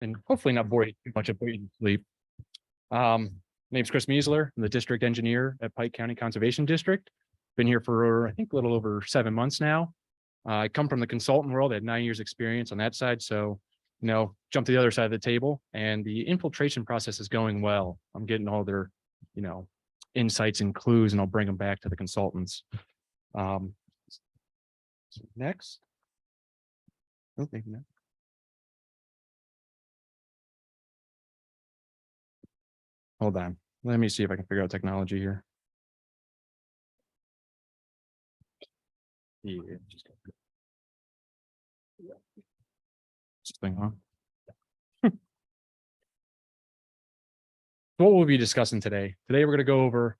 and hopefully not bore you too much of you to sleep. My name's Chris Meisler. I'm the district engineer at Pike County Conservation District. Been here for, I think, a little over 7 months now. I come from the consultant world. I had 9 years experience on that side. So, jump to the other side of the table, and the infiltration process is going well. I'm getting all their, insights and clues, and I'll bring them back to the consultants. Next. Oh, maybe not. Hold on. Let me see if I can figure out technology here. Yeah, just thing on. What we'll be discussing today. Today, we're going to go over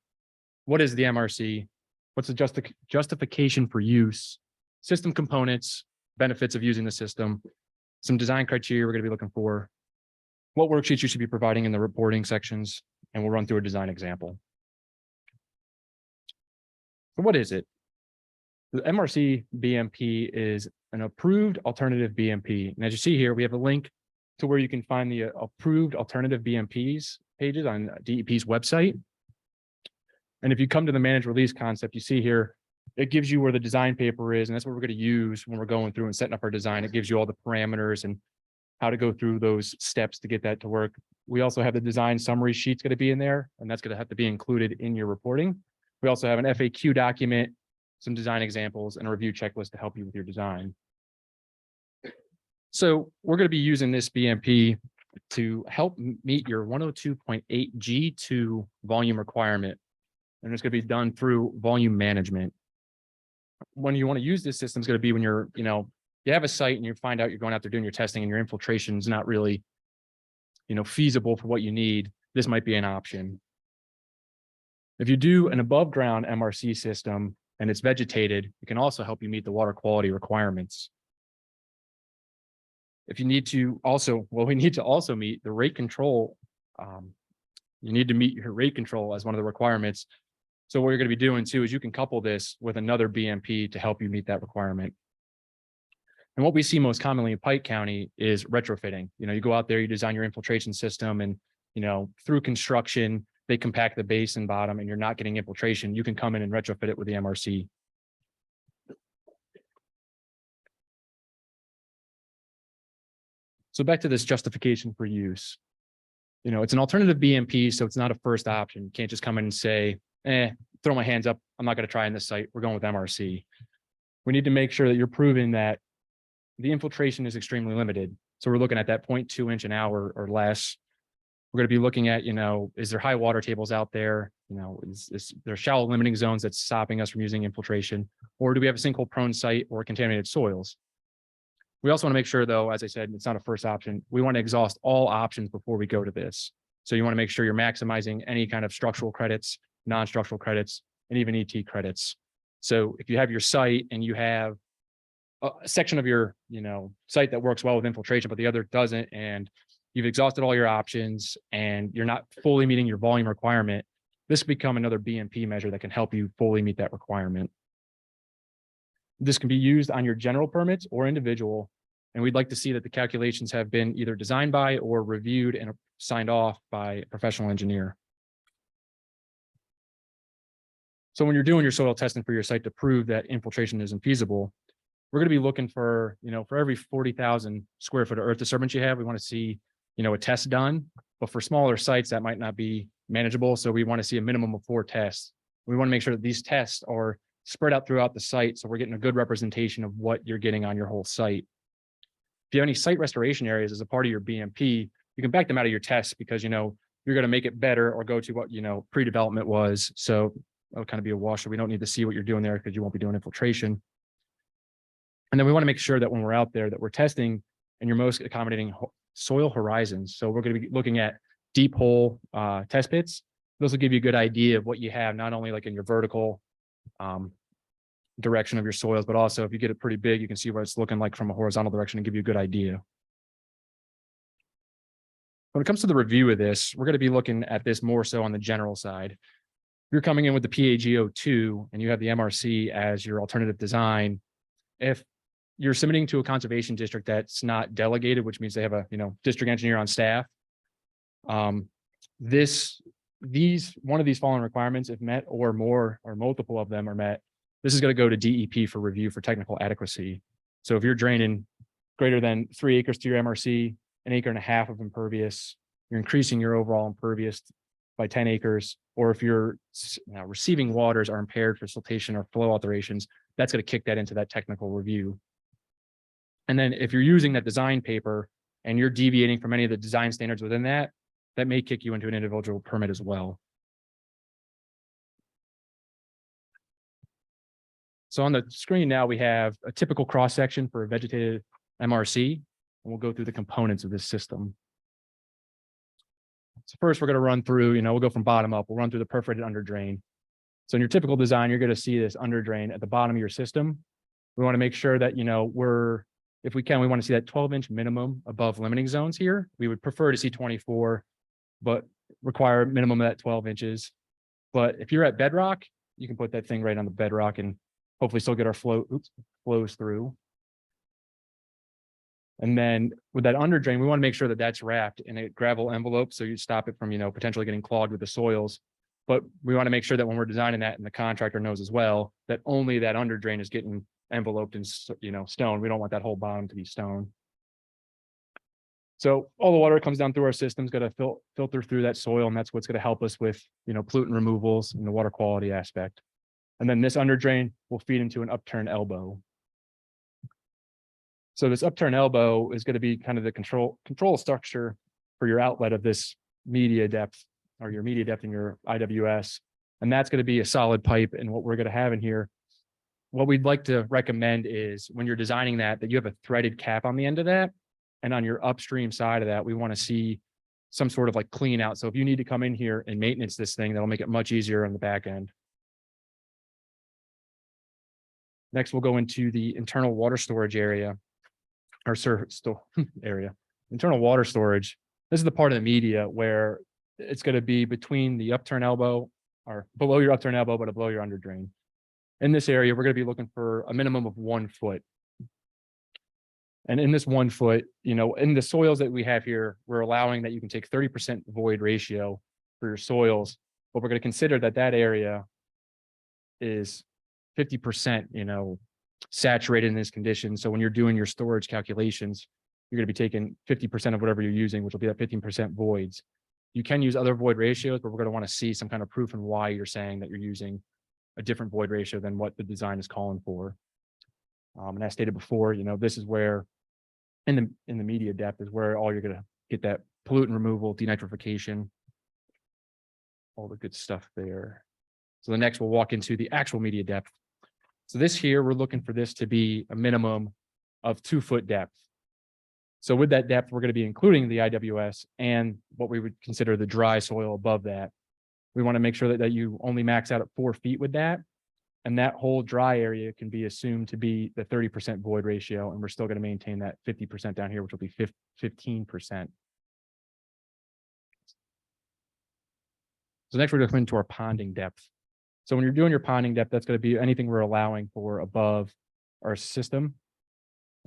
what is the MRC, what's the justification for use, system components, benefits of using the system, some design criteria we're going to be looking for, what worksheets you should be providing in the reporting sections, and we'll run through a design example. So what is it? The MRC BMP is an approved alternative BMP. And as you see here, we have a link to where you can find the approved alternative BMPs pages on DEP's website. And if you come to the managed release concept, you see here, it gives you where the design paper is, and that's what we're going to use when we're going through and setting up our design. It gives you all the parameters and how to go through those steps to get that to work. We also have the design summary sheets going to be in there, and that's going to have to be included in your reporting. We also have an FAQ document, some design examples, and a review checklist to help you with your design. So we're going to be using this BMP to help meet your 102.8 G2 volume requirement. And it's going to be done through volume management. When you want to use this system is going to be when you're, you have a site and you find out you're going out there doing your testing and your infiltration is not really, feasible for what you need. This might be an option. If you do an above ground MRC system and it's vegetated, it can also help you meet the water quality requirements. If you need to also, we need to also meet the rate control. You need to meet your rate control as one of the requirements. So what you're going to be doing too is you can couple this with another BMP to help you meet that requirement. And what we see most commonly in Pike County is retrofitting. You go out there, you design your infiltration system, and through construction, they compact the base and bottom, and you're not getting infiltration. You can come in and retrofit it with the MRC. So back to this justification for use. It's an alternative BMP, so it's not a first option. You can't just come in and say, throw my hands up. I'm not going to try on this site. We're going with MRC. We need to make sure that you're proving that the infiltration is extremely limited. So we're looking at that 0.2 inch an hour or less. We're going to be looking at, is there high water tables out there? Is there shallow limiting zones that's stopping us from using infiltration? Or do we have a sinkhole prone site or contaminated soils? We also want to make sure, though, as I said, it's not a first option. We want to exhaust all options before we go to this. So you want to make sure you're maximizing any kind of structural credits, non-structural credits, and even ET credits. So if you have your site and you have a section of your, site that works well with infiltration, but the other doesn't, and you've exhausted all your options and you're not fully meeting your volume requirement, this can become another BMP measure that can help you fully meet that requirement. This can be used on your general permits or individual, and we'd like to see that the calculations have been either designed by or reviewed and signed off by a professional engineer. So when you're doing your soil testing for your site to prove that infiltration isn't feasible, we're going to be looking for, for every 40,000 square foot of earth disturbance you have, we want to see, a test done. But for smaller sites, that might not be manageable. So we want to see a minimum of 4 tests. We want to make sure that these tests are spread out throughout the site, so we're getting a good representation of what you're getting on your whole site. If you have any site restoration areas as a part of your BMP, you can back them out of your tests because, you're going to make it better or go to what, pre-development was. So it'll kind of be a wash. So we don't need to see what you're doing there because you won't be doing infiltration. And then we want to make sure that when we're out there that we're testing in your most accommodating soil horizons. So we're going to be looking at deep hole test pits. Those will give you a good idea of what you have, not only like in your vertical direction of your soils, but also if you get it pretty big, you can see what it's looking like from a horizontal direction and give you a good idea. When it comes to the review of this, we're going to be looking at this more so on the general side. If you're coming in with the PAG02 and you have the MRC as your alternative design, if you're submitting to a conservation district that's not delegated, which means they have a, district engineer on staff. One of these following requirements, if met or more or multiple of them are met, this is going to go to DEP for review for technical adequacy. So if you're draining greater than 3 acres to your MRC, 1.5 acres of impervious, you're increasing your overall impervious by 10 acres, or if your receiving waters are impaired for siltation or flow alterations, that's going to kick that into that technical review. And then if you're using that design paper and you're deviating from any of the design standards within that, that may kick you into an individual permit as well. So on the screen now, we have a typical cross-section for a vegetated MRC, and we'll go through the components of this system. So first, we're going to run through, we'll go from bottom up. We'll run through the perforated under drain. So in your typical design, you're going to see this under drain at the bottom of your system. We want to make sure that, if we can, we want to see that 12-inch minimum above limiting zones here. We would prefer to see 24, but require a minimum of that 12 inches. But if you're at bedrock, you can put that thing right on the bedrock and hopefully still get our flows through. And then with that under drain, we want to make sure that that's wrapped in a gravel envelope, so you stop it from, potentially getting clogged with the soils. But we want to make sure that when we're designing that, and the contractor knows as well, that only that under drain is getting enveloped in, stone. We don't want that whole bottom to be stone. So all the water comes down through our system's got to filter through that soil, and that's what's going to help us with, pollutant removals and the water quality aspect. And then this under drain will feed into an upturned elbow. So this upturned elbow is going to be kind of the control structure for your outlet of this media depth, or your media depth in your IWS. And that's going to be a solid pipe. And what we're going to have in here, what we'd like to recommend is when you're designing that you have a threaded cap on the end of that. And on your upstream side of that, we want to see some sort of like clean out. So if you need to come in here and maintenance this thing, that'll make it much easier on the back end. Next, we'll go into the internal water storage area, or internal water storage. This is the part of the media where it's going to be between the upturned elbow, or below your upturned elbow, but below your under drain. In this area, we're going to be looking for a minimum of 1 foot. And in this 1 foot, in the soils that we have here, we're allowing that you can take 30% void ratio for your soils, but we're going to consider that area is 50%, saturated in this condition. So when you're doing your storage calculations, you're going to be taking 50% of whatever you're using, which will be at 15% voids. You can use other void ratios, but we're going to want to see some kind of proof and why you're saying that you're using a different void ratio than what the design is calling for. And as stated before, this is where in the media depth is where all you're going to get that pollutant removal, denitrification, all the good stuff there. So the next we'll walk into the actual media depth. So this here, we're looking for this to be a minimum of 2 foot depth. So with that depth, we're going to be including the IWS and what we would consider the dry soil above that. We want to make sure that you only max out at 4 feet with that. And that whole dry area can be assumed to be the 30% void ratio. And we're still going to maintain that 50% down here, which will be 15%. So next we're going to come into our ponding depth. So when you're doing your ponding depth, that's going to be anything we're allowing for above our system.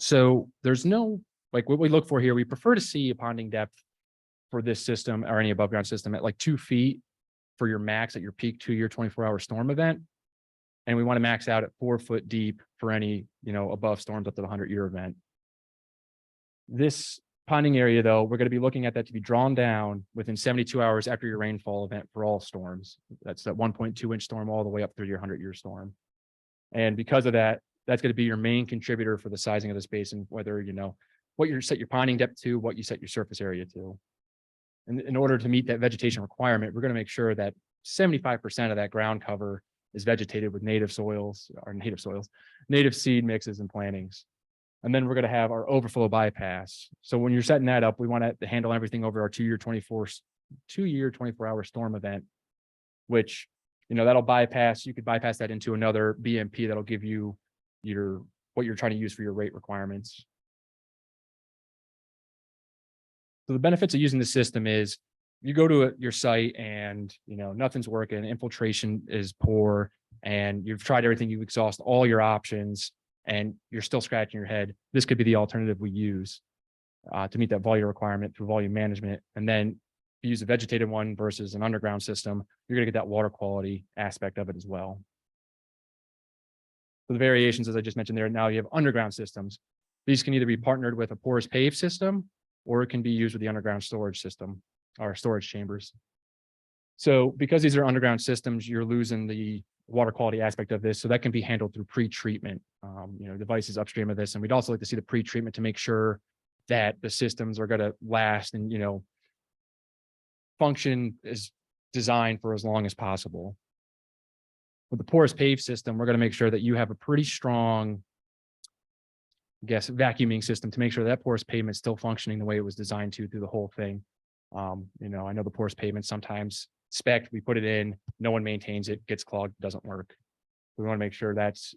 So there's no, like what we look for here, we prefer to see a ponding depth for this system or any above ground system at like 2 feet for your max at your peak 2-year 24-hour storm event. And we want to max out at 4 foot deep for any, above storms up to the 100-year event. This ponding area, though, we're going to be looking at that to be drawn down within 72 hours after your rainfall event for all storms. That's that 1.2-inch storm all the way up through your 100-year storm. And because of that, that's going to be your main contributor for the sizing of this basin, whether, what you set your ponding depth to, what you set your surface area to. And in order to meet that vegetation requirement, we're going to make sure that 75% of that ground cover is vegetated with native seed mixes and plantings. And then we're going to have our overflow bypass. So when you're setting that up, we want to handle everything over our 2-year 24-hour storm event, which, that'll bypass, you could bypass that into another BMP that'll give you what you're trying to use for your rate requirements. So the benefits of using the system is you go to your site and, nothing's working, infiltration is poor, and you've tried everything, you exhaust all your options, and you're still scratching your head, this could be the alternative we use to meet that volume requirement through volume management. And then if you use a vegetated one versus an underground system, you're going to get that water quality aspect of it as well. So the variations, as I just mentioned there, now you have underground systems. These can either be partnered with a porous pave system, or it can be used with the underground storage system or storage chambers. So because these are underground systems, you're losing the water quality aspect of this. So that can be handled through pre-treatment, devices upstream of this. And we'd also like to see the pre-treatment to make sure that the systems are going to last and, function is designed for as long as possible. With the porous pave system, we're going to make sure that you have a pretty strong, vacuuming system to make sure that porous pavement is still functioning the way it was designed to through the whole thing. I know the porous pavement sometimes spec, we put it in, no one maintains it, gets clogged, doesn't work. We want to make sure that's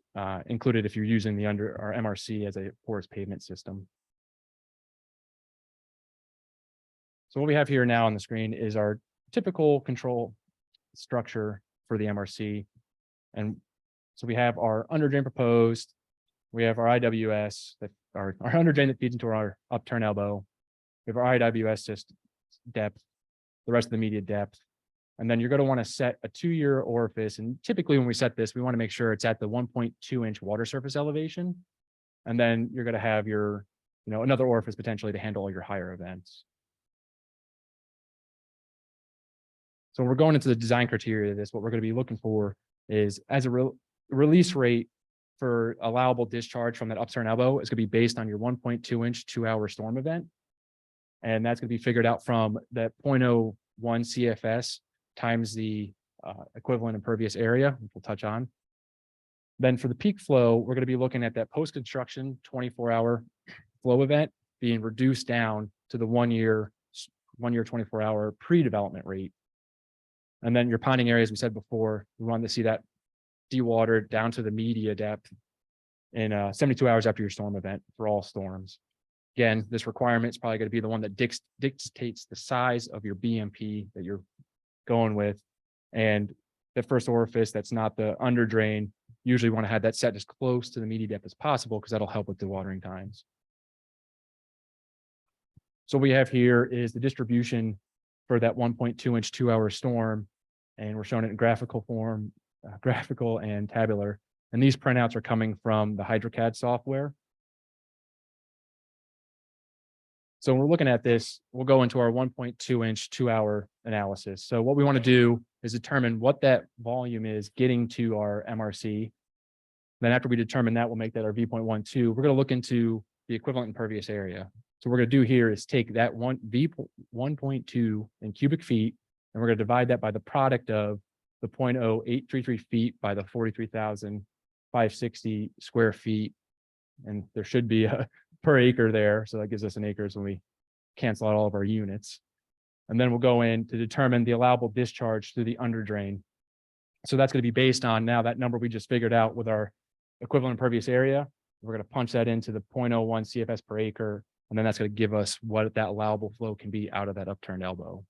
included if you're using the our MRC as a porous pavement system. So what we have here now on the screen is our typical control structure for the MRC. And so we have our underdrain proposed, we have our IWS, that our underdrain that feeds into our upturn elbow, we have our IWS system depth, the rest of the media depth. And then you're going to want to set a 2-year orifice. And typically when we set this, we want to make sure it's at the 1.2-inch water surface elevation. And then you're going to have your, another orifice potentially to handle all your higher events. So we're going into the design criteria of this. What we're going to be looking for is as a release rate for allowable discharge from that upturn elbow is going to be based on your 1.2-inch 2-hour storm event. And that's going to be figured out from that 0.01 CFS times the equivalent impervious area, which we'll touch on. Then for the peak flow, we're going to be looking at that post-construction 24-hour flow event being reduced down to the 1 year 24-hour pre-development rate. And then your ponding area, as we said before, we want to see that dewatered down to the media depth in 72 hours after your storm event for all storms. Again, this requirement is probably going to be the one that dictates the size of your BMP that you're going with. And the first orifice that's not the under drain, usually want to have that set as close to the media depth as possible because that'll help with dewatering times. So what we have here is the distribution for that 1.2-inch 2-hour storm. And we're showing it in graphical form, graphical and tabular. And these printouts are coming from the HydroCAD software. So when we're looking at this, we'll go into our 1.2-inch 2-hour analysis. So what we want to do is determine what that volume is getting to our MRC. Then after we determine that, we'll make that our V.12. We're going to look into the equivalent impervious area. So what we're going to do here is take that V1.2 in cubic feet, and we're going to divide that by the product of the 0.0833 feet by the 43,560 square feet. And there should be a per acre there. So that gives us an acres when we cancel out all of our units. And then we'll go in to determine the allowable discharge through the under drain. So that's going to be based on now that number we just figured out with our equivalent impervious area. We're going to punch that into the 0.01 CFS per acre. And then that's going to give us what that allowable flow can be out of that upturned elbow.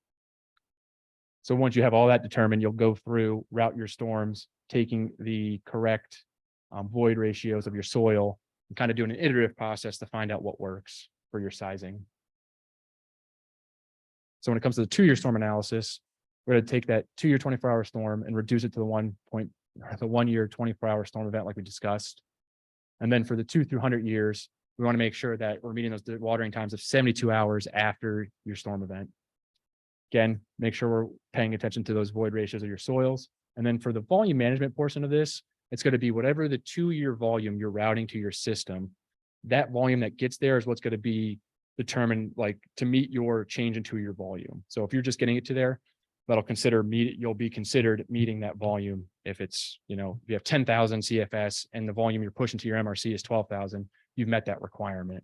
So once you have all that determined, you'll go through, route your storms, taking the correct void ratios of your soil, and kind of doing an iterative process to find out what works for your sizing. So when it comes to the 2-year storm analysis, we're going to take that 2-year 24-hour storm and reduce it to the 1 year 24-hour storm event like we discussed. And then for the 2 through 100 years, we want to make sure that we're meeting those watering times of 72 hours after your storm event. Again, make sure we're paying attention to those void ratios of your soils. And then for the volume management portion of this, it's going to be whatever the 2-year volume you're routing to your system. That volume that gets there is what's going to be determined to meet your change in 2-year volume. So if you're just getting it to there, you'll be considered meeting that volume. If it's, if you have 10,000 CFS and the volume you're pushing to your MRC is 12,000, you've met that requirement.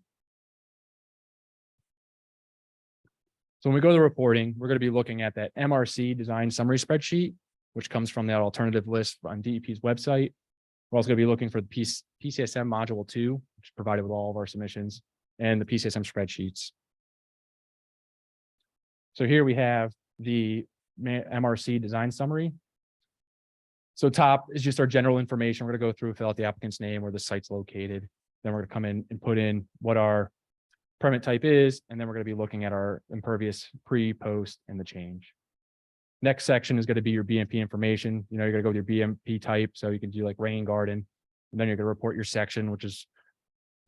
So when we go to the reporting, we're going to be looking at that MRC design summary spreadsheet, which comes from that alternative list on DEP's website. We're also going to be looking for the PCSM module 2, which is provided with all of our submissions, and the PCSM spreadsheets. So here we have the MRC design summary. So top is just our general information. We're going to go through, fill out the applicant's name, where the site's located. Then we're going to come in and put in what our permit type is. And then we're going to be looking at our impervious pre, post, and the change. Next section is going to be your BMP information. You're going to go with your BMP type. So you can do like rain garden. And then you're going to report your section, which is,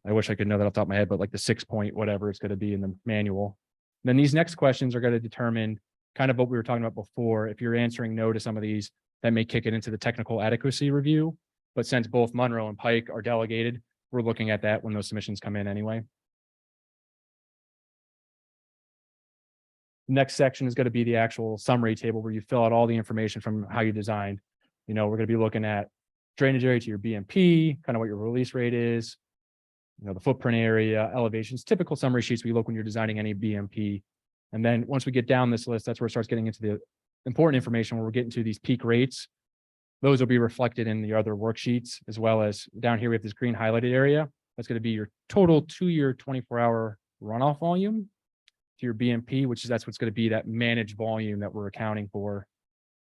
I wish I could know that off the top of my head, but like the 6 point, whatever it's going to be in the manual. And then these next questions are going to determine kind of what we were talking about before. If you're answering no to some of these, that may kick it into the technical adequacy review. But since both Monroe and Pike are delegated, we're looking at that when those submissions come in anyway. Next section is going to be the actual summary table where you fill out all the information from how you designed. We're going to be looking at drainage area to your BMP, kind of what your release rate is, the footprint area, elevations, typical summary sheets we look when you're designing any BMP. And then once we get down this list, that's where it starts getting into the important information where we're getting to these peak rates. Those will be reflected in the other worksheets, as well as down here we have this green highlighted area. That's going to be your total 2-year 24-hour runoff volume to your BMP, that's what's going to be that managed volume that we're accounting for.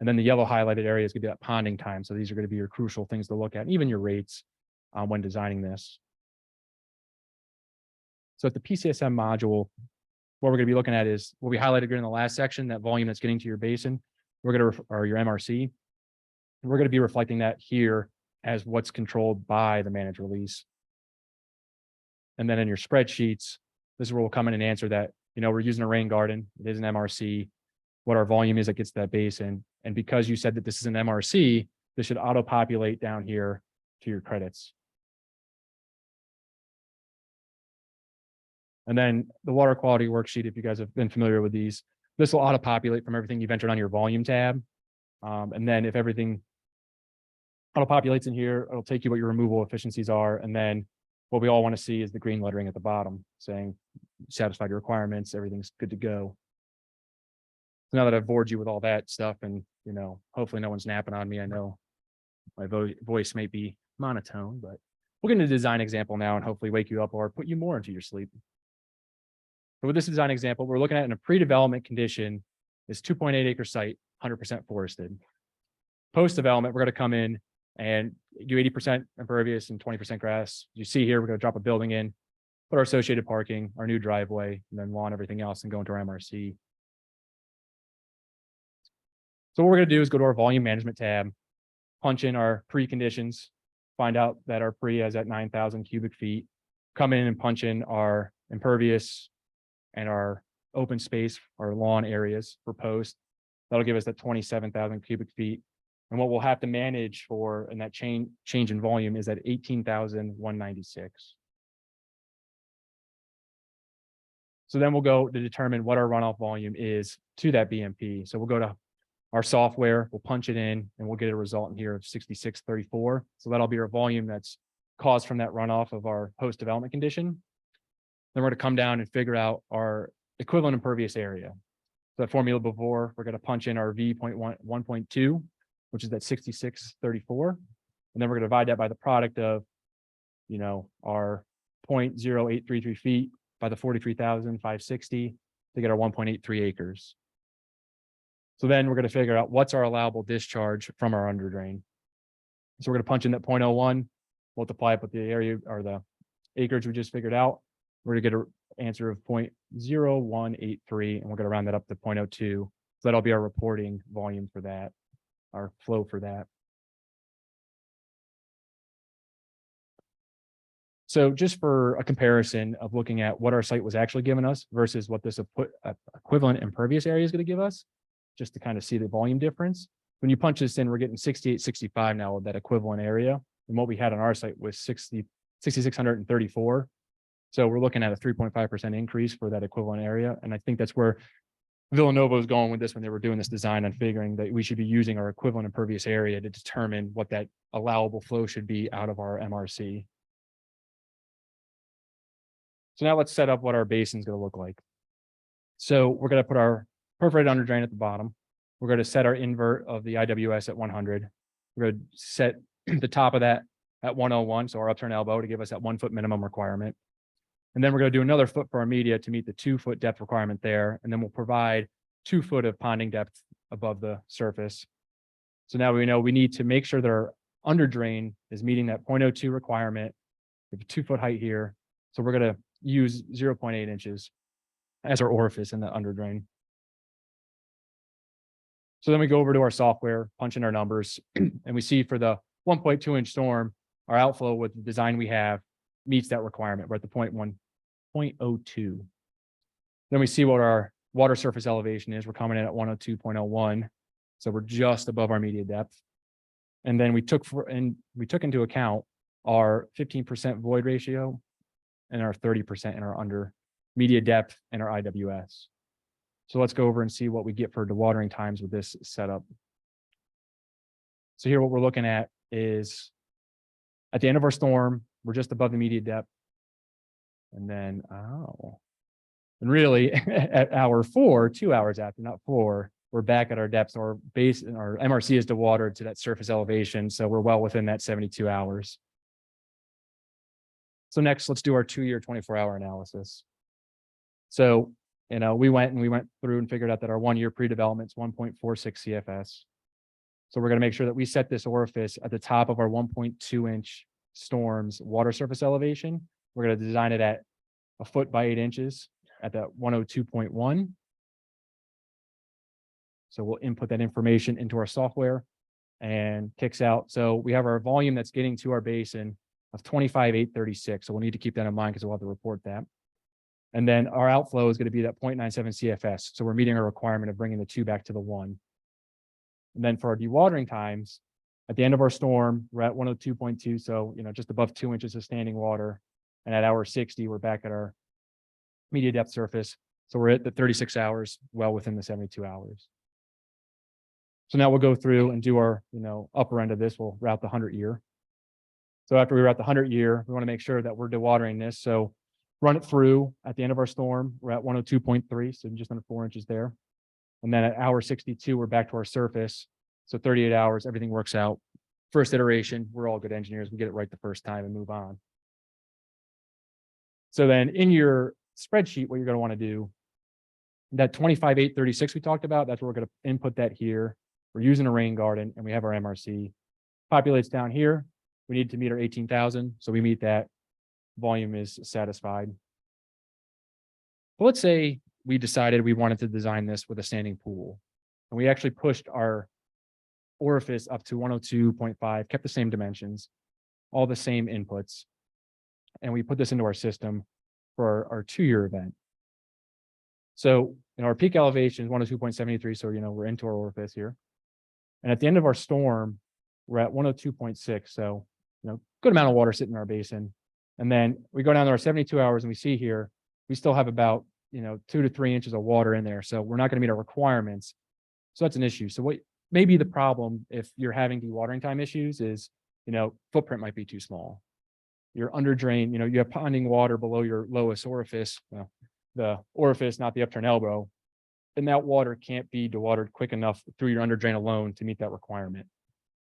And then the yellow highlighted area is going to be that ponding time. So these are going to be your crucial things to look at, and even your rates when designing this. So at the PCSM module, what we're going to be looking at is what we highlighted in the last section, that volume that's getting to your basin, or your MRC. We're going to be reflecting that here as what's controlled by the managed release. And then in your spreadsheets, this is where we'll come in and answer that. We're using a rain garden. It is an MRC. What our volume is that gets to that basin. And because you said that this is an MRC, this should auto-populate down here to your credits. And then the water quality worksheet, if you guys have been familiar with these, this will auto-populate from everything you've entered on your volume tab. And then if everything auto-populates in here, it'll take you what your removal efficiencies are. And then what we all want to see is the green lettering at the bottom saying satisfied your requirements, everything's good to go. So now that I've bored you with all that stuff, and hopefully no one's napping on me. I know my voice may be monotone, but we'll get into a design example now and hopefully wake you up or put you more into your sleep. So with this design example, we're looking at in a pre-development condition, this 2.8 acre site, 100% forested. Post-development, we're going to come in and do 80% impervious and 20% grass. You see here, we're going to drop a building in, put our associated parking, our new driveway, and then lawn, everything else, and go into our MRC. So what we're going to do is go to our volume management tab, punch in our preconditions, find out that our pre is at 9,000 cubic feet, come in and punch in our impervious and our open space, our lawn areas for post. That'll give us that 27,000 cubic feet. And what we'll have to manage for in that change in volume is at 18,196. So then we'll go to determine what our runoff volume is to that BMP. So we'll go to our software, we'll punch it in, and we'll get a result in here of 6634. So that'll be our volume that's caused from that runoff of our post-development condition. Then we're going to come down and figure out our equivalent impervious area. So that formula before, we're going to punch in our V.1.2, which is that 6634. And then we're going to divide that by the product of, our 0.0833 feet by the 43,560 to get our 1.83 acres. So then we're going to figure out what's our allowable discharge from our underdrain. So we're going to punch in that 0.01, multiply it with the area or the acreage we just figured out. We're going to get an answer of 0.0183, and we're going to round that up to 0.02. So that'll be our reporting volume for that, our flow for that. So just for a comparison of looking at what our site was actually giving us versus what this equivalent impervious area is going to give us, just to kind of see the volume difference. When you punch this in, we're getting 6865 now of that equivalent area. And what we had on our site was 6,634. So we're looking at a 3.5% increase for that equivalent area. And I think that's where Villanova was going with this when they were doing this design and figuring that we should be using our equivalent impervious area to determine what that allowable flow should be out of our MRC. So now let's set up what our basin is going to look like. So we're going to put our perforated underdrain at the bottom. We're going to set our invert of the IWS at 100. We're going to set the top of that at 101, so our upturn elbow to give us that 1 foot minimum requirement. And then we're going to do another foot for our media to meet the 2 foot depth requirement there. And then we'll provide 2 foot of ponding depth above the surface. So now we know we need to make sure that our under drain is meeting that 0.02 requirement. We have a 2-foot height here. So we're going to use 0.8 inches as our orifice in the under drain. So then we go over to our software, punch in our numbers, and we see for the 1.2 inch storm, our outflow with the design we have meets that requirement. We're at the 0.02. Then we see what our water surface elevation is. We're coming in at 102.01. So we're just above our media depth. And then we took into account our 15% void ratio and our 30% in our under media depth and our IWS. So let's go over and see what we get for dewatering times with this setup. So here what we're looking at is at the end of our storm, we're just above the media depth. And then, and really at hour 4, 2 hours after, not 4, we're back at our depth. So our base and our MRC is dewatered to that surface elevation. So we're well within that 72 hours. So next, let's do our 2-year, 24-hour analysis. So, we went through and figured out that our 1-year pre-development is 1.46 CFS. So we're going to make sure that we set this orifice at the top of our 1.2 inch storm's water surface elevation. We're going to design it at 1 foot by 8 inches at that 102.1. So we'll input that information into our software and kicks out. So we have our volume that's getting to our basin of 25,836. So we'll need to keep that in mind because we'll have to report that. And then our outflow is going to be that 0.97 CFS. So we're meeting our requirement of bringing the 2 back to the 1. And then for our dewatering times, at the end of our storm, we're at 102.2. So, just above 2 inches of standing water. And at hour 60, we're back at our media depth surface. So we're at the 36 hours, well within the 72 hours. So now we'll go through and do our, upper end of this. We'll route the 100-year. So after we route the 100-year, we want to make sure that we're dewatering this. So run it through at the end of our storm. We're at 102.3, so just under 4 inches there. And then at hour 62, we're back to our surface. So 38 hours, everything works out. First iteration, we're all good engineers. We get it right the first time and move on. So then in your spreadsheet, what you're going to want to do, that 25,836 we talked about, that's where we're going to input that here. We're using a rain garden and we have our MRC. Populates down here. We need to meet our 18,000. So we meet that. Volume is satisfied. But let's say we decided we wanted to design this with a standing pool. And we actually pushed our orifice up to 102.5, kept the same dimensions, all the same inputs. And we put this into our system for our 2-year event. So our peak elevation is 102.73. So, we're into our orifice here. And at the end of our storm, we're at 102.6. So, good amount of water sitting in our basin. And then we go down to our 72 hours and we see here, we still have about, 2 to 3 inches of water in there. So we're not going to meet our requirements. So that's an issue. So what may be the problem if you're having dewatering time issues is, footprint might be too small. Your under drain, you have ponding water below your lowest orifice, the orifice, not the upturn elbow. And that water can't be dewatered quick enough through your under drain alone to meet that requirement.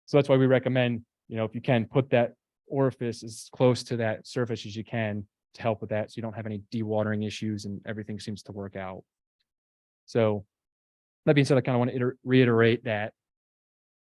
So that's why we recommend, if you can put that orifice as close to that surface as you can to help with that, so you don't have any dewatering issues and everything seems to work out. So that being said, I kind of want to reiterate that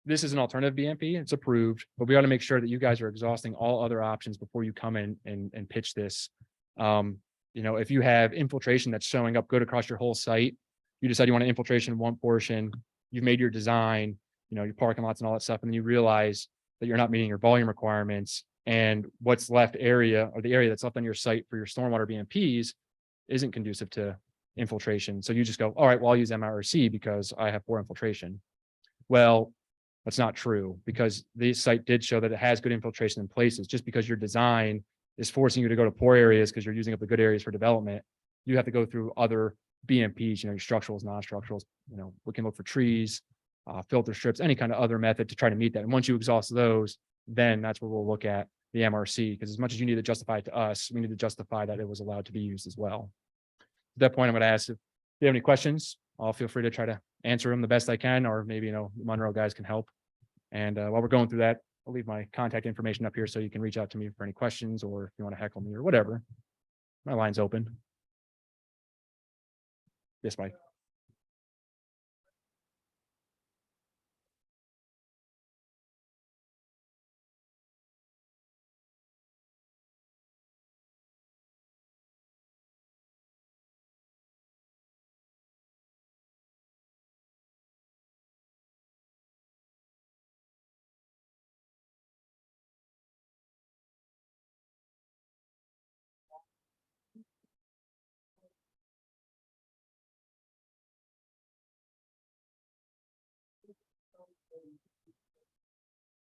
this is an alternative BMP. It's approved, but we ought to make sure that you guys are exhausting all other options before you come in and pitch this. If you have infiltration that's showing up good across your whole site, you decide you want infiltration in one portion, you've made your design, your parking lots and all that stuff, and then you realize that you're not meeting your volume requirements, and what's left area, or the area that's left on your site for your stormwater BMPs, isn't conducive to infiltration. So you just go, all right, well, I'll use MRC because I have poor infiltration. Well, that's not true, because the site did show that it has good infiltration in places. Just because your design is forcing you to go to poor areas because you're using up the good areas for development, you have to go through other BMPs, your structurals, non-structurals. We can look for trees, filter strips, any kind of other method to try to meet that. And once you exhaust those, then that's where we'll look at the MRC, because as much as you need to justify it to us, we need to justify that it was allowed to be used as well. At that point, I'm going to ask if you have any questions. I'll feel free to try to answer them the best I can, or maybe, the Monroe guys can help. And while we're going through that, I'll leave my contact information up here so you can reach out to me for any questions, or if you want to heckle me or whatever. My line's open. Yes, Mike.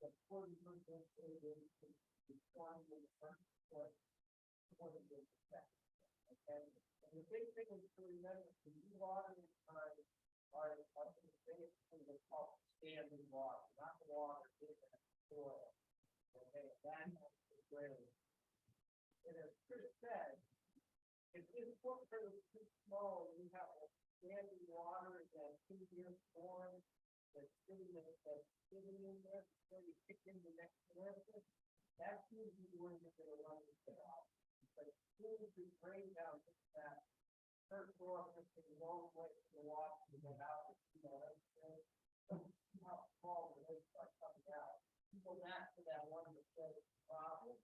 the 40% savings is trying to first foot 20%. Okay, and the big thing is to remember the watering time are basically the called standing water, not the water in the soil. Okay, that is great. And as Chris said, if this footprint is too small, you have a standing water that 2 years form that's sitting in there before you kick in the next winter. That's usually when you're going to run it out. But as soon as you bring down that first floor, it's a long way to the water to get out. How small the lakes are coming out. You go back to that one that says problem.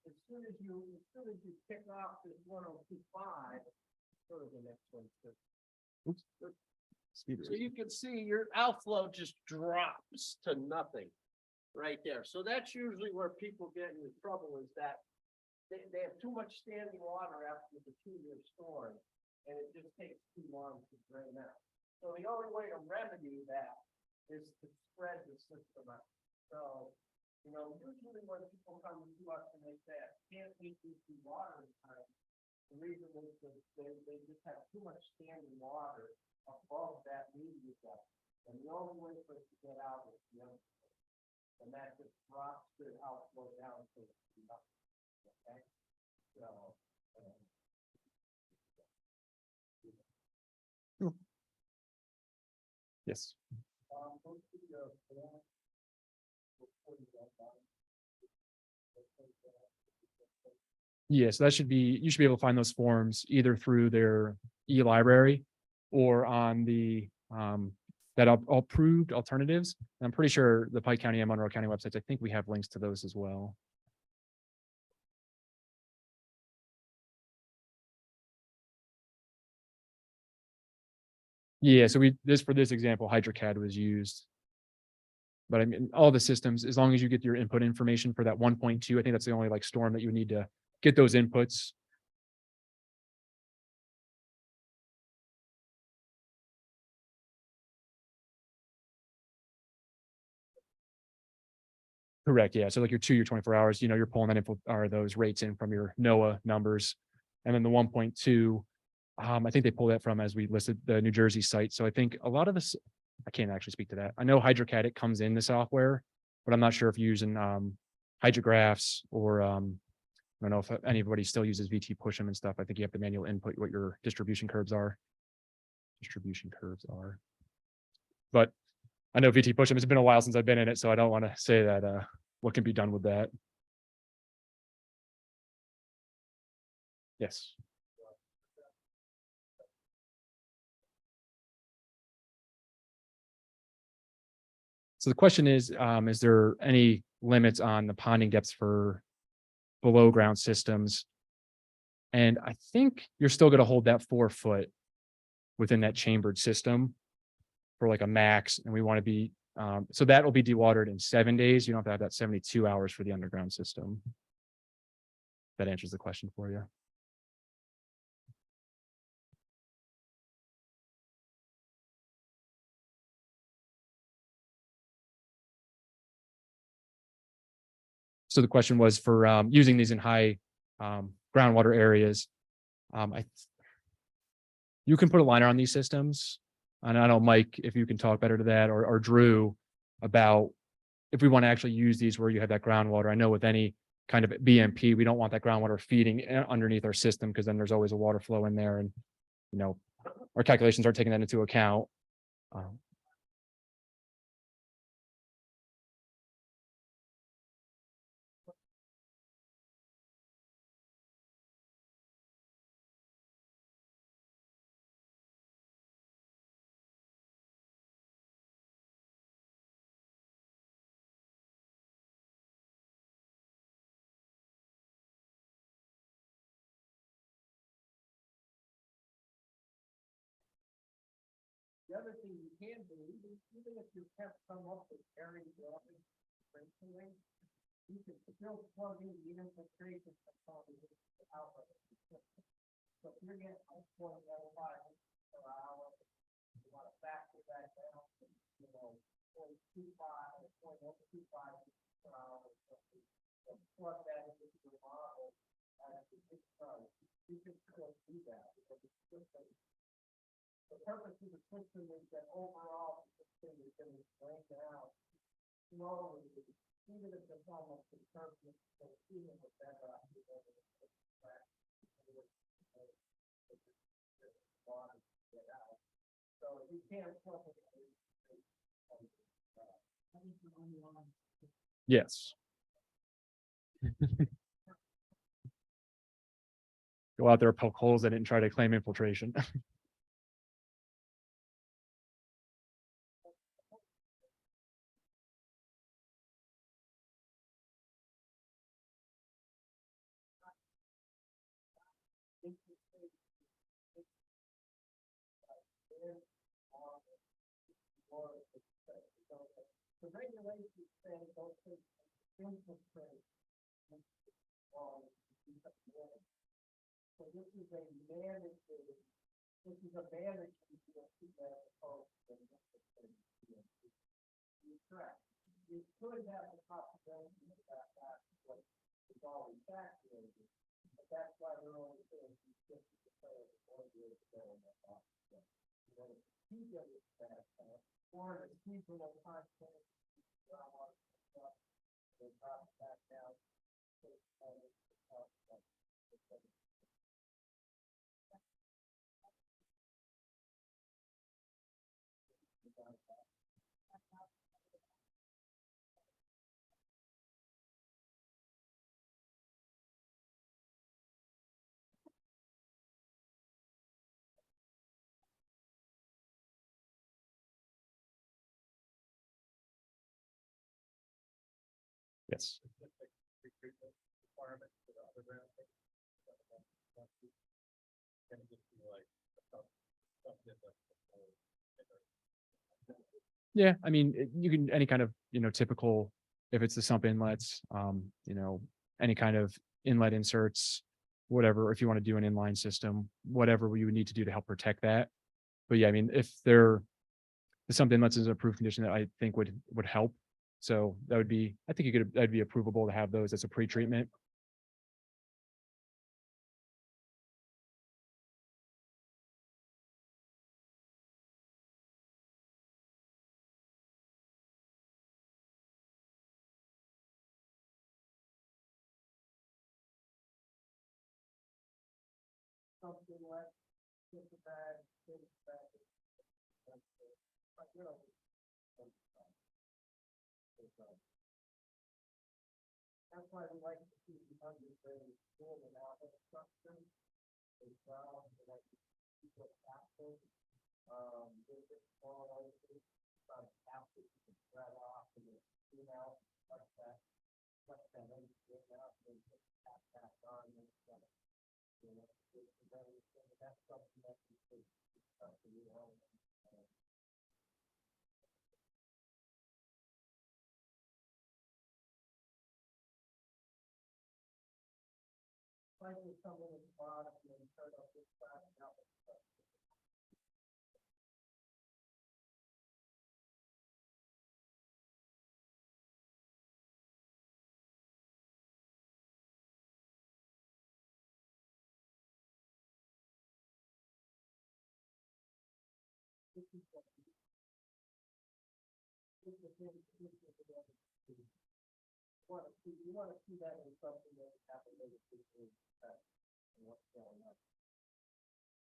As soon as you pick off this 102.5, go to the next one. Oops. Speed So you can see your outflow just drops to nothing right there. So that's usually where people get into trouble is that they have too much standing water after the 2-year storm, and it just takes too long to drain out. So the only way to remedy that is to spread the system out. So, usually when people come to us and they say, I can't meet these water in time, the reason is that they just have too much standing water above that median depth. And the only way for it to get out is the other. And that just drops the outflow down to nothing. Okay? So, Yes. go to the form. Yeah, so that should be, you should be able to find those forms either through their e-library or on the that approved alternatives. And I'm pretty sure the Pike County and Monroe County websites, I think we have links to those as well. Yeah, so for this example, HydroCAD was used. But I mean, all the systems, as long as you get your input information for that 1.2, I think that's the only storm that you would need to get those inputs. Correct. Yeah. So your 24 hours, you're pulling that info or those rates in from your NOAA numbers. And then the 1.2, I think they pull that from, as we listed, the New Jersey site. So I think a lot of this, I can't actually speak to that. I know HydroCAD, it comes in the software, but I'm not sure if you're using hydrographs or I don't know if anybody still uses VT Push'em and stuff. I think you have to manual input what your distribution curves are. But I know VT Push'em, it's been a while since I've been in it, so I don't want to say that what can be done with that. Yes. So the question is there any limits on the ponding depths for below ground systems? And I think you're still going to hold that 4 foot within that chambered system for a max. And we want to be, so that will be dewatered in 7 days. You don't have to have that 72 hours for the underground system. That answers the question for you. So the question was for using these in high groundwater areas. You can put a liner on these systems. And I don't know, Mike, if you can talk better to that, or Drew, about if we want to actually use these where you have that groundwater. I know with any kind of BMP, we don't want that groundwater feeding underneath our system, because then there's always a water flow in there, and our calculations aren't taking that into account. The other thing you can do, even if you have come up with area drawing, principally, you can still plug in the infiltration component outlet. So if you're getting 1.05 per hour, you want to factor that down to 0.25 0.025 per hour. And plug that into your model as the fixed price. You can still do that because it's just the purpose of the system is that overall the system is going to break out slowly, even if it's almost conservative, so even with that, so you can't plug it. Yes. Go out there, poke holes in it and try to claim infiltration. The regulations say don't take infiltrate. So this is a mandatory. This is a mandatory. Correct. You could have the possibility of that what is always factored, but that's why we're only saying 50% or or the seasonal content back down. Yes. Yeah, I mean, you can any kind of, typical, if it's the sump inlets, any kind of inlet inserts, whatever, if you want to do an inline system, whatever you would need to do to help protect that. But yeah, I mean, if the sump inlets is a approved condition that I think would help. So that would be, I think that'd be approvable to have those as a pre-treatment. Something like this bag, that's why we like to see the underground school and out of structure as well. We like to keep it active. There's a small after you can spread off and like that. Like that, and get out and just tap back on and stuff. That's something that you could Likely someone at the bottom and turn off this side and out. You want to see that in something that happened in and what's going on.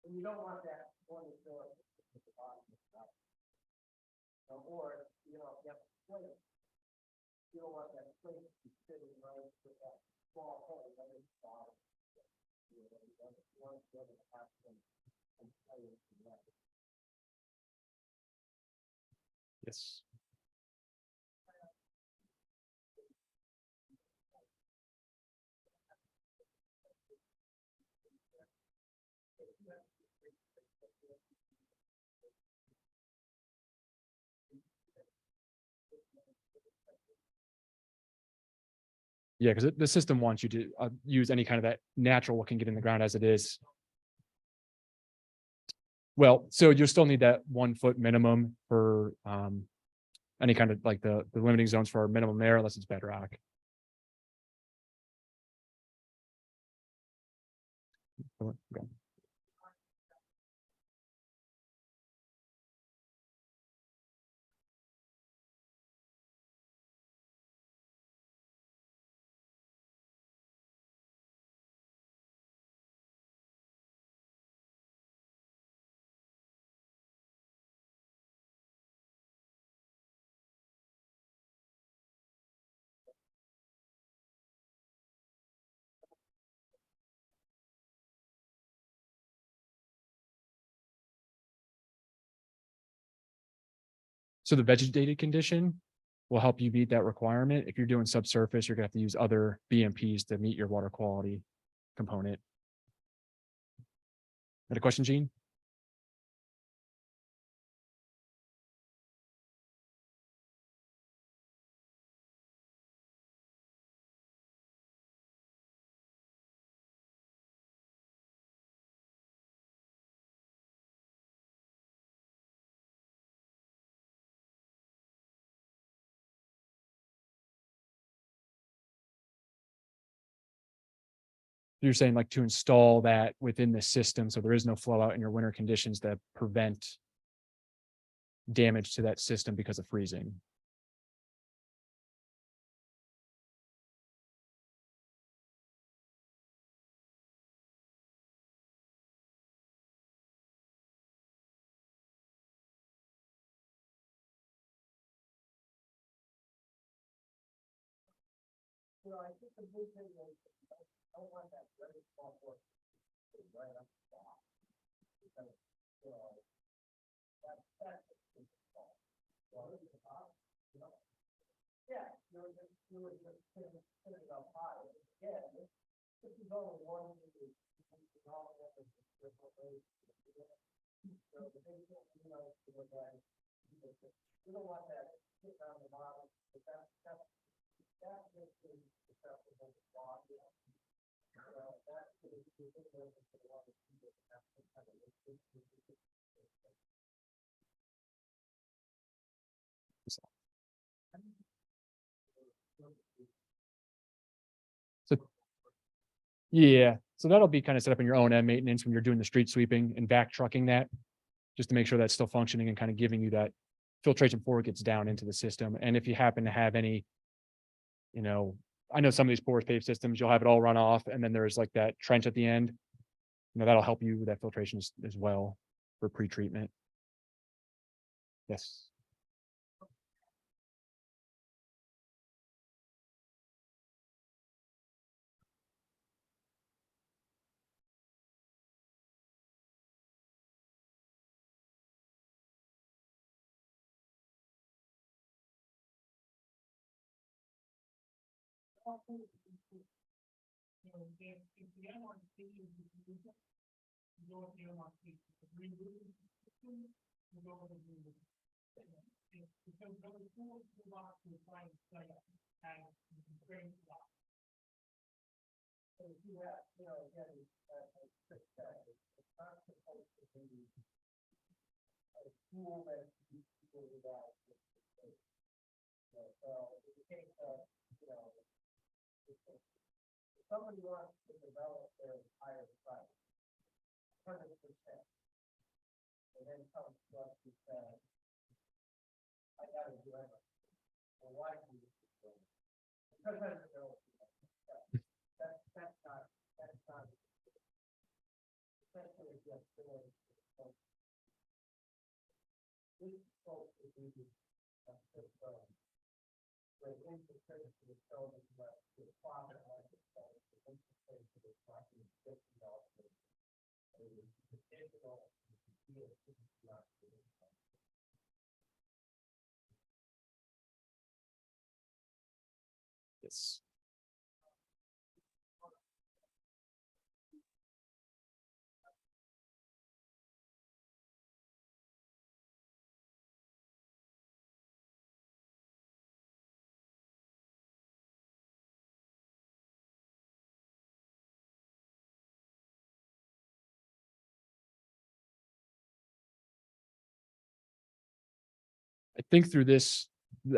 And you don't want that one to show up at the bottom of the top. Or, you have a plate. You don't want that plate to be sitting right with that small hole right at the bottom. You want to have some players in that. Yes. Yeah, because the system wants you to use any kind of that natural what can get in the ground as it is. Well, so you'll still need that 1 foot minimum for any kind of like the limiting zones for our minimum air unless it's bedrock. Okay. So the vegetated condition will help you meet that requirement. If you're doing subsurface, you're gonna have to use other BMPs to meet your water quality component. Got a question, Gene? You're saying like to install that within the system, so there is no flow out in your winter conditions that prevent damage to that system because of freezing. I think the big thing is, I don't want that very small work right up the top. Because, that's small. Well, it's about, yeah, you're just putting it up high. Yeah, this is only one. So the big thing, you don't want that sitting on the bottom, but that makes it acceptable to bond. So yeah, so that'll be kind of set up in your own end maintenance when you're doing the street sweeping and back trucking that, just to make sure that's still functioning and kind of giving you that filtration before it gets down into the system. And if you happen to have any, I know some of these porous pave systems, you'll have it all run off and then there's like that trench at the end. That'll help you with that filtration as well for pre-treatment. Yes. Somebody wants to develop their entire site, 100%. And then comes to us and says, I gotta do everything. Well, why do you do it? Because I don't know. That's not, especially just doing. These folks would be, the interface to the show the profit like the interface to the property $50. Yes. I think through this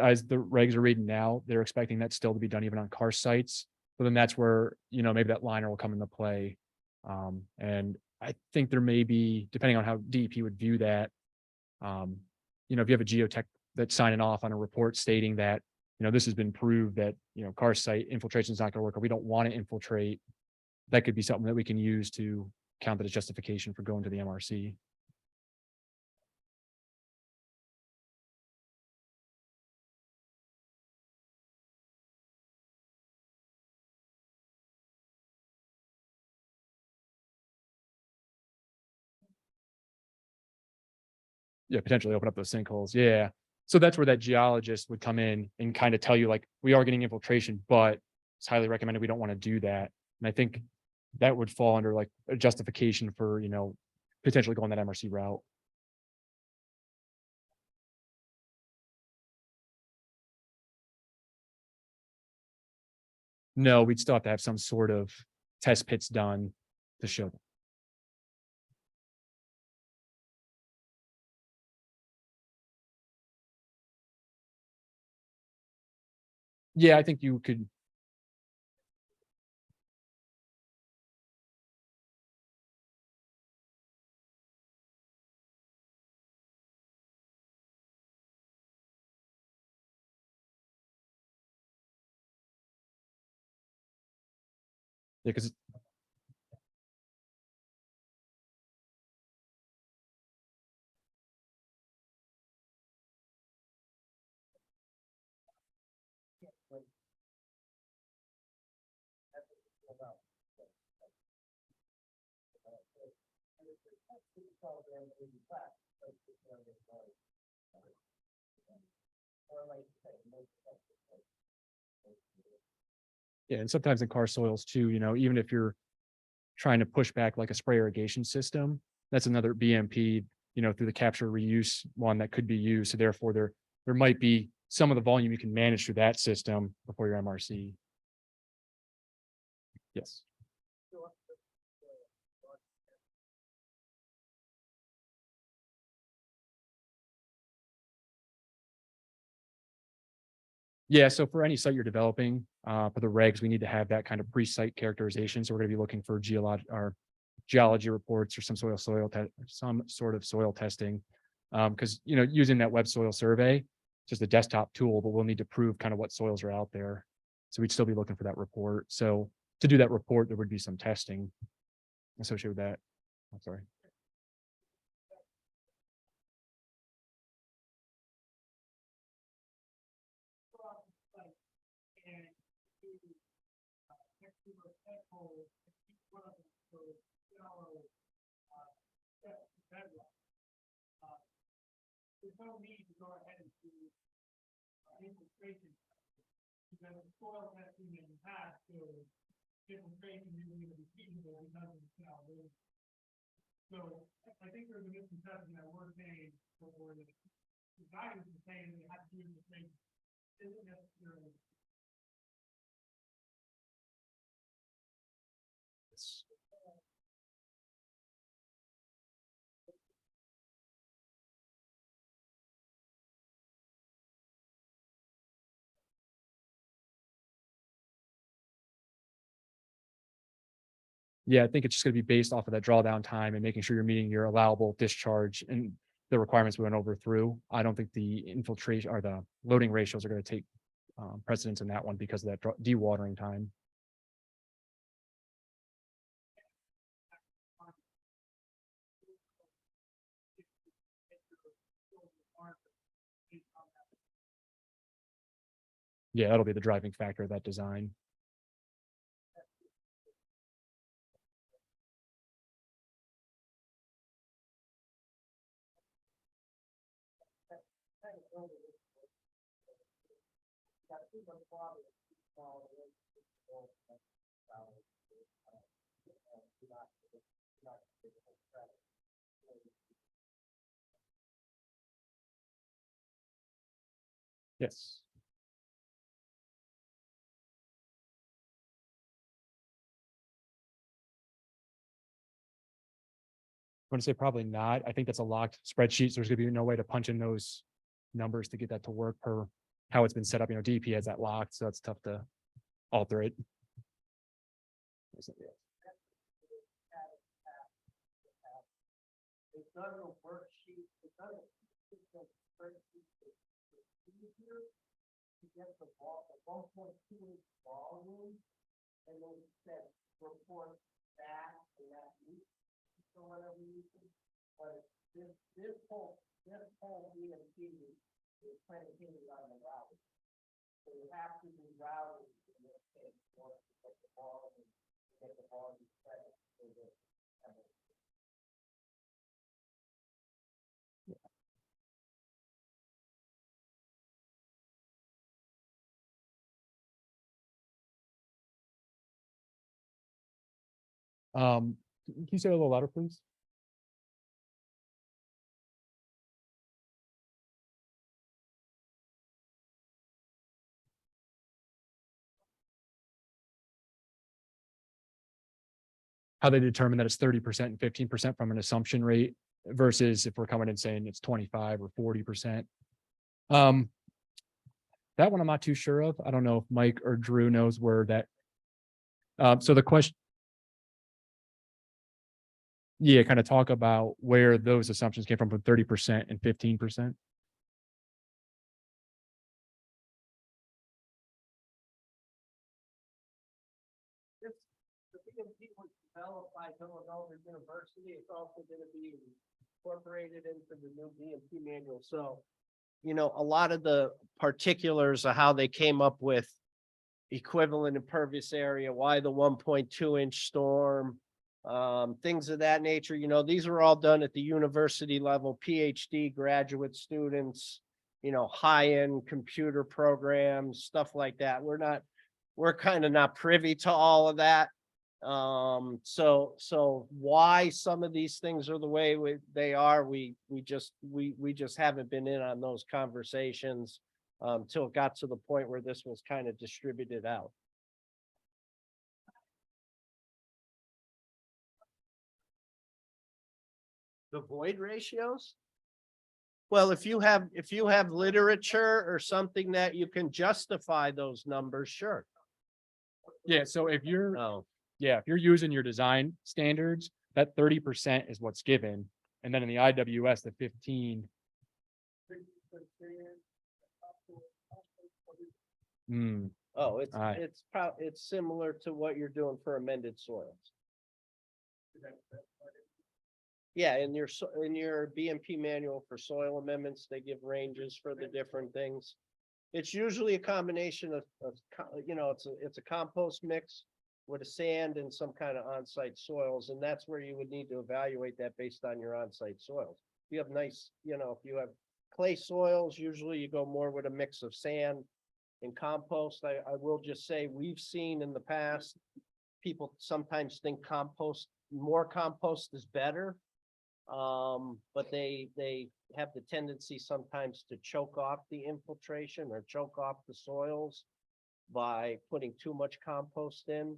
as the regs are reading now, they're expecting that still to be done even on karst sites. So then that's where, maybe that liner will come into play. And I think there may be, depending on how DEP would view that, if you have a geotech that's signing off on a report stating that, this has been proved that, karst site infiltration is not gonna work, or we don't want to infiltrate, that could be something that we can use to count that as justification for going to the MRC. Yeah, potentially open up those sinkholes. Yeah. So that's where that geologist would come in and kind of tell you, like, we are getting infiltration, but it's highly recommended we don't want to do that. And I think that would fall under like a justification for, potentially going that MRC route. No, we'd still have to have some sort of test pits done to show them. Yeah, I think you could. Yeah, because yeah, and sometimes in karst soils too, even if you're trying to push back like a spray irrigation system, that's another BMP, through the capture reuse one that could be used. So therefore there might be some of the volume you can manage through that system before your MRC. Yes. Yeah, so for any site you're developing, for the regs, we need to have that kind of pre-site characterization. So we're gonna be looking for geology reports or some some sort of soil testing. Because, using that web soil survey, just a desktop tool, but we'll need to prove kind of what soils are out there. So we'd still be looking for that report. So to do that report, there would be some testing associated with that. I'm sorry. There's no need to go ahead and do infiltration. Because the soil testing that you have shows infiltration isn't going to be feasible because of the shallow. So I think there's a misconception that we're saying, or the guidance is saying that you have to do infiltration isn't necessarily. Yeah, I think it's just gonna be based off of that drawdown time and making sure you're meeting your allowable discharge and the requirements we went over through. I don't think the infiltration or the loading ratios are gonna take precedence in that one because of that dewatering time. Yeah, that'll be the driving factor of that design. Yes. I'm gonna say probably not. I think that's a locked spreadsheet, so there's gonna be no way to punch in those numbers to get that to work per how it's been set up. You know, DEP has that locked, so it's tough to alter it. It's done a worksheet, it's done a spreadsheet. It's easier to get the 1.2-inch volume, and then set report back to that week, or whatever you can. But this whole EMP is predicated on the routing. So you have to do routing in this case, in order to get the volume, set for the. Can you say it a little louder, please? How they determine that it's 30% and 15% from an assumption rate versus if we're coming in saying it's 25 or 40%. That one I'm not too sure of. I don't know if Mike or Drew knows where that. So the question. Yeah, kind of talk about where those assumptions came from 30% and 15%. The BMP was developed by Villanova University. It's also going to be incorporated into the new BMP manual. So, you know, a lot of the particulars of how they came up with equivalent impervious area, why the 1.2-inch storm, things of that nature. You know, these are all done at the university level, PhD graduate students, you know, high-end computer programs, stuff like that. We're kind of not privy to all of that. So why some of these things are the way they are, we just haven't been in on those conversations till it got to the point where this was kind of distributed out. The void ratios? Well, if you have literature or something that you can justify those numbers, sure. Yeah, so if you're Oh, if you're using your design standards, that 30% is what's given. And then in the IWS, the 15. oh, Alright. it's similar to what you're doing for amended soils. Yeah, in your BMP manual for soil amendments, they give ranges for the different things. It's usually a combination of you know, it's a compost mix with a sand and some kind of on-site soils, and that's where you would need to evaluate that based on your on-site soils. If you have nice, you know, if you have clay soils, usually you go more with a mix of sand and compost. I will just say, we've seen in the past, people sometimes think more compost is better. But they have the tendency sometimes to choke off the infiltration or choke off the soils by putting too much compost in.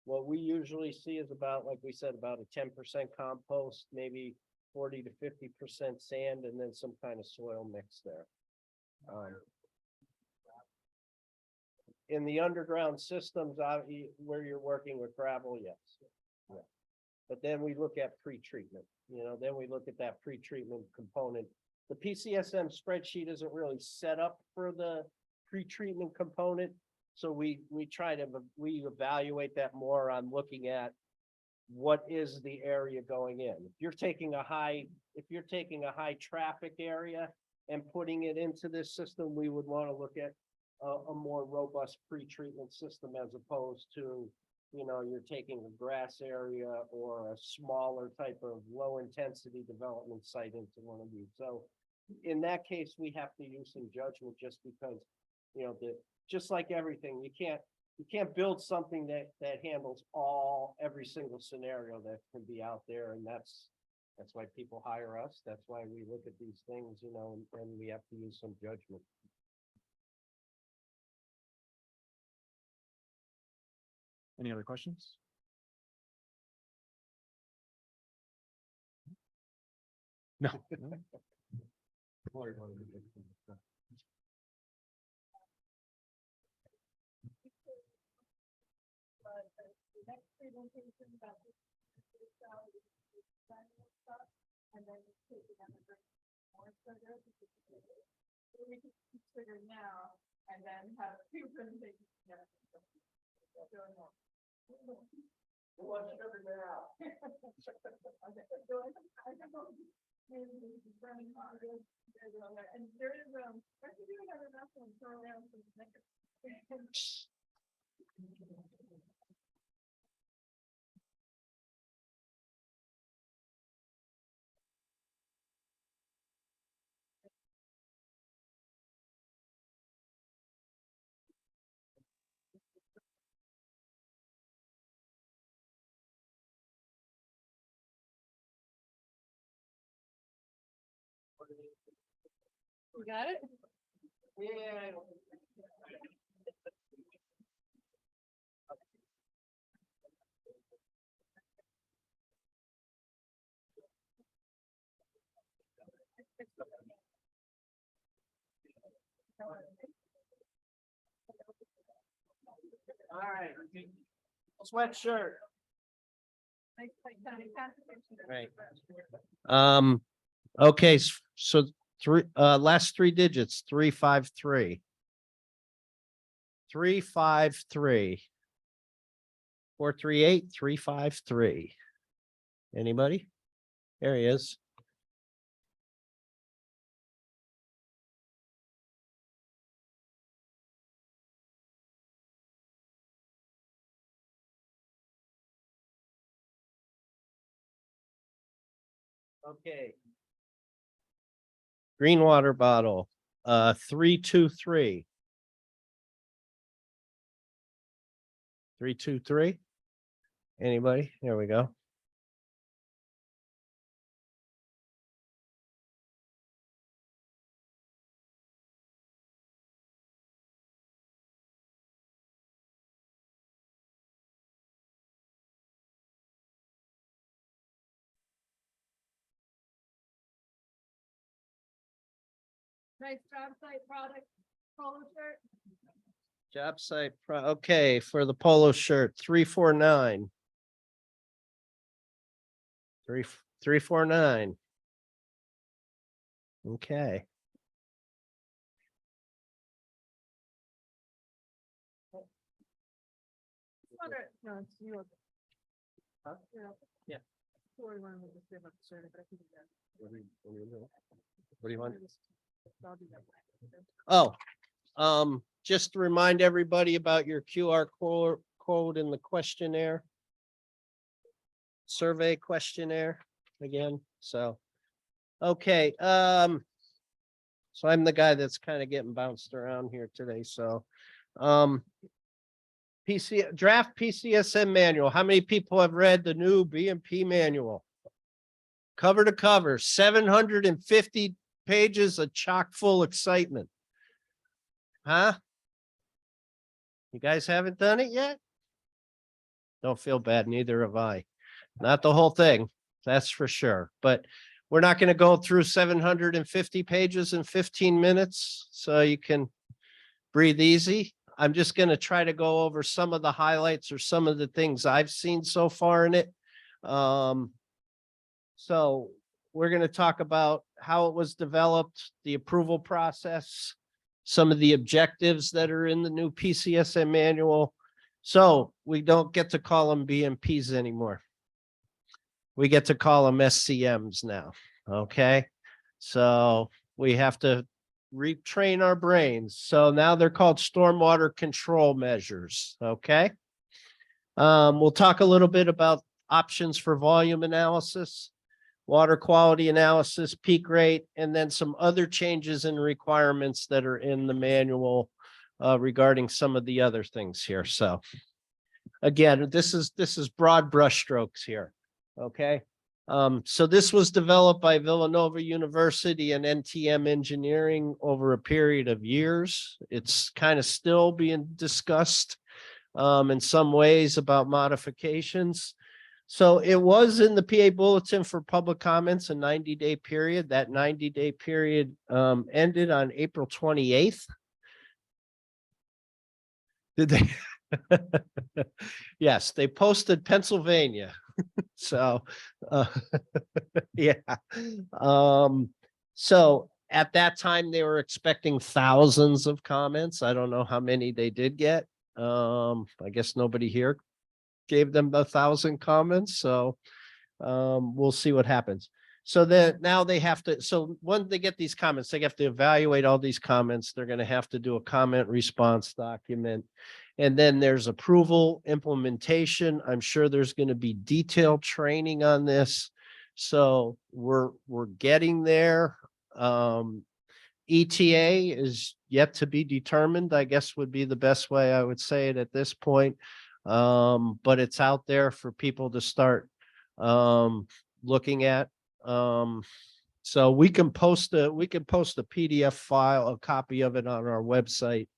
What we usually see is about, like we said, about a 10% compost, maybe 40 to 50% sand, and then some kind of soil mix there. In the underground systems, where you're working with gravel, yes. Yeah. But then we look at pre-treatment, you know, then we look at that pre-treatment component. The PCSM spreadsheet isn't really set up for the pre-treatment component. So we evaluate that more on looking at what is the area going in. If you're taking a high traffic area and putting it into this system, we would want to look at a more robust pre-treatment system, as opposed to, you know, you're taking a grass area or a smaller type of low intensity development site into one of these. So in that case, we have to use some judgment, just because, you know, just like everything, you can't build something that handles every single scenario that can be out there. And that's why people hire us. That's why we look at these things, you know, and we have to use some judgment. Any other questions? No. next presentation about this stuff, and then take it down and bring more sugar. So we can keep sugar now, and then have two presentations. Together. Who wants sugar now? And there is I think you have enough to throw around some You got it? Yeah. All right. Sweatshirt. Nice, like, Right. Okay, so last three digits, 353. 353. 438 353. Anybody? There he is. Okay. Green water bottle, 323. 323. Anybody? There we go. Nice job site product, polo shirt. Job site, okay, for the polo shirt, 349. 349. Okay. No, it's you. Huh? Yeah. Story one with the same shirt, but I think that. What do you want? I'll do that. Oh, just to remind everybody about your QR code in the questionnaire. Survey questionnaire again, so. Okay, so I'm the guy that's kind of getting bounced around here today, so. Draft PCSM manual. How many people have read the new BMP manual? Cover to cover, 750 pages of chock full excitement. Huh? You guys haven't done it yet? Don't feel bad, neither have I. Not the whole thing, that's for sure. But we're not going to go through 750 pages in 15 minutes, so you can breathe easy. I'm just going to try to go over some of the highlights or some of the things I've seen so far in it. So we're going to talk about how it was developed, the approval process, some of the objectives that are in the new PCSM manual. So we don't get to call them BMPs anymore. We get to call them SCMs now. Okay. So we have to retrain our brains. So now they're called stormwater control measures. Okay. We'll talk a little bit about options for volume analysis, water quality analysis, peak rate, and then some other changes and requirements that are in the manual regarding some of the other things here. So again, this is broad brushstrokes here. Okay. So this was developed by Villanova University and NTM Engineering over a period of years. It's kind of still being discussed in some ways about modifications. So it was in the PA Bulletin for public comments, a 90-day period. That 90-day period ended on April 28th. Did they? Yes, they posted Pennsylvania. So, uh, yeah. So at that time, they were expecting thousands of comments. I don't know how many they did get. I guess nobody here gave them 1,000 comments, so we'll see what happens. So then now they have to, so when they get these comments, they have to evaluate all these comments. They're going to have to do a comment response document. And then there's approval, implementation. I'm sure there's going to be detailed training on this. So we're getting there. ETA is yet to be determined, I guess would be the best way I would say it at this point. But it's out there for people to start looking at. So we can post a PDF file, a copy of it on our website,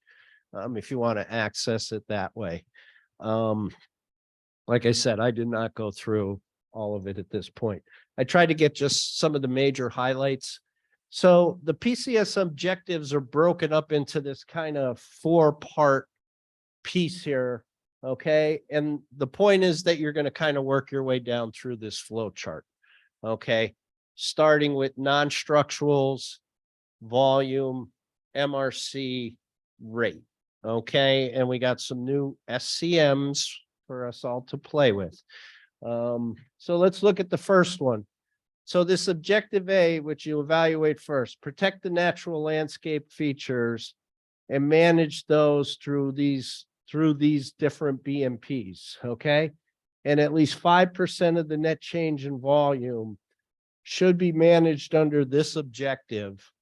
if you want to access it that way. Like I said, I did not go through all of it at this point. I tried to get just some of the major highlights. So the PCS objectives are broken up into this kind of 4-part piece here. Okay. And the point is that you're going to kind of work your way down through this flow chart. Okay. Starting with non-structurals, volume, MRC, rate. Okay. And we got some new SCMs for us all to play with. So let's look at the first one. So this objective A, which you evaluate first, protect the natural landscape features and manage those through these different BMPs, okay? And at least 5% of the net change in volume should be managed under this objective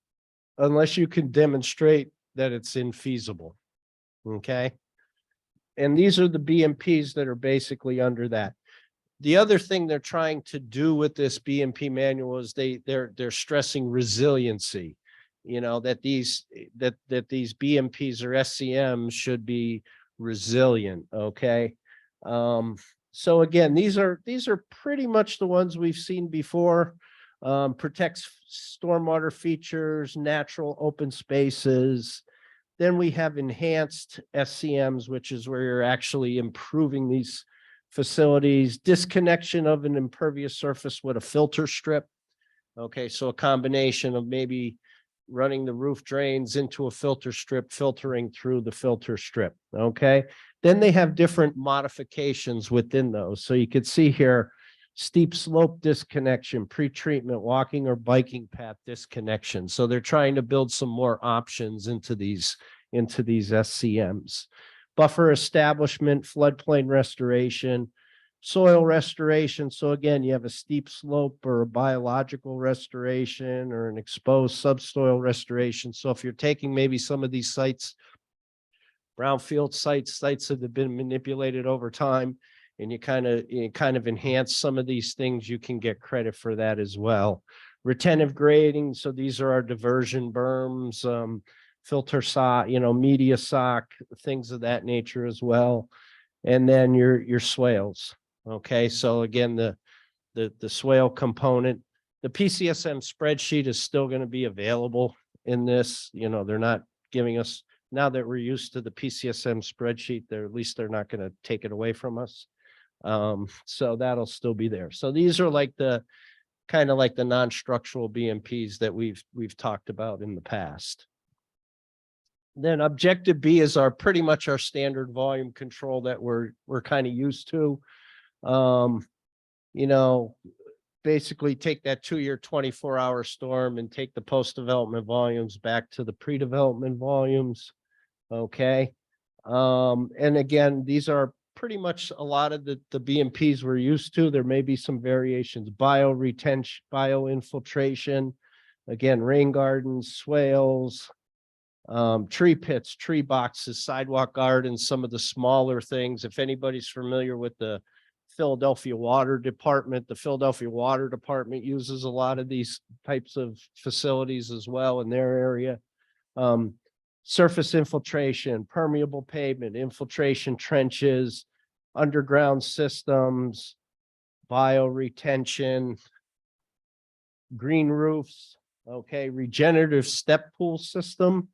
unless you can demonstrate that it's infeasible, okay? And these are the BMPs that are basically under that. The other thing they're trying to do with this BMP manual is they're stressing resiliency, you know, that these BMPs or SCMs should be resilient. Okay. So again, these are pretty much the ones we've seen before. Protects stormwater features, natural open spaces. Then we have enhanced SCMs, which is where you're actually improving these facilities, disconnection of an impervious surface with a filter strip. Okay, so a combination of maybe running the roof drains into a filter strip, filtering through the filter strip. Okay, then they have different modifications within those. So you could see here, steep slope disconnection, pre-treatment, walking or biking path disconnection. So they're trying to build some more options into these SCMs. Buffer establishment, floodplain restoration, soil restoration. So again, you have a steep slope or a biological restoration or an exposed subsoil restoration. So if you're taking maybe some of these sites, brownfield sites that have been manipulated over time, and you kind of enhance some of these things, you can get credit for that as well. Retentive grading. So these are our diversion berms, filter sock, media sock, things of that nature as well. And then your swales. Okay. So again, the swale component, the PCSM spreadsheet is still going to be available in this. They're not giving us, now that we're used to the PCSM spreadsheet, at least they're not going to take it away from us. So that'll still be there. So these are like the kind of like the non-structural BMPs that we've talked about in the past. Then objective B is pretty much our standard volume control that we're kind of used to. Basically take that 2-year 24-hour storm and take the post-development volumes back to the pre-development volumes. Okay. And again, these are pretty much a lot of the BMPs we're used to. There may be some variations, bioretention, bioinfiltration, again, rain gardens, swales, tree pits, tree boxes, sidewalk gardens, some of the smaller things. If anybody's familiar with the Philadelphia Water Department, the Philadelphia Water Department uses a lot of these types of facilities as well in their area. Surface infiltration, permeable pavement, infiltration trenches, underground systems, bioretention, green roofs, okay, regenerative step pool system,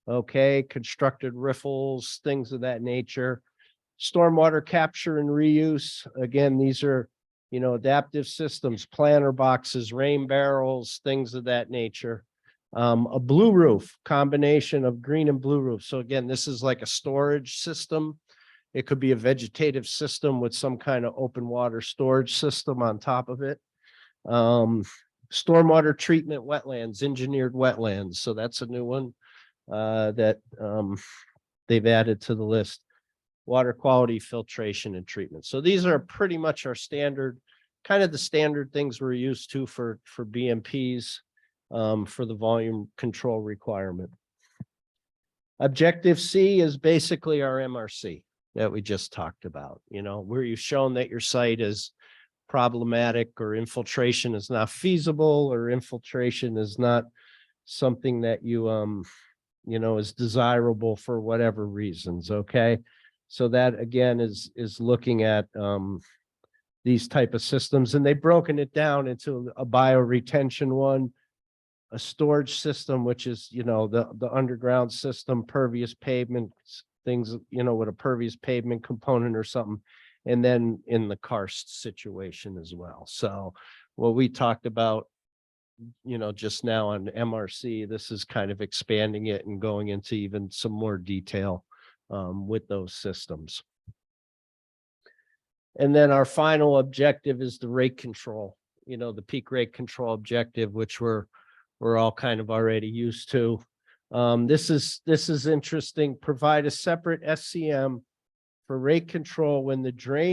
okay, constructed riffles, things of that nature. Stormwater capture and reuse. Again, these are, adaptive systems, planter boxes, rain barrels, things of that nature. A blue roof, combination of green and blue roof. So again, this is like a storage system. It could be a vegetative system with some kind of open water storage system on top of it. Stormwater treatment wetlands, engineered wetlands. So that's a new one that they've added to the list. Water quality filtration and treatment. So these are pretty much our standard, kind of the standard things we're used to for BMPs for the volume control requirement. Objective C is basically our MRC that we just talked about, where you've shown that your site is problematic or infiltration is not feasible or infiltration is not something that you is desirable for whatever reasons. Okay. So that again is looking at these type of systems, and they've broken it down into a bioretention one, a storage system, which is, the underground system, pervious pavement, things, with a pervious pavement component or something. And then in the karst situation as well. So what we talked about, just now on MRC, this is kind of expanding it and going into even some more detail with those systems. And then our final objective is the rate control, the peak rate control objective, which we're all kind of already used to. This is interesting. Provide a separate SCM for rate control when the drain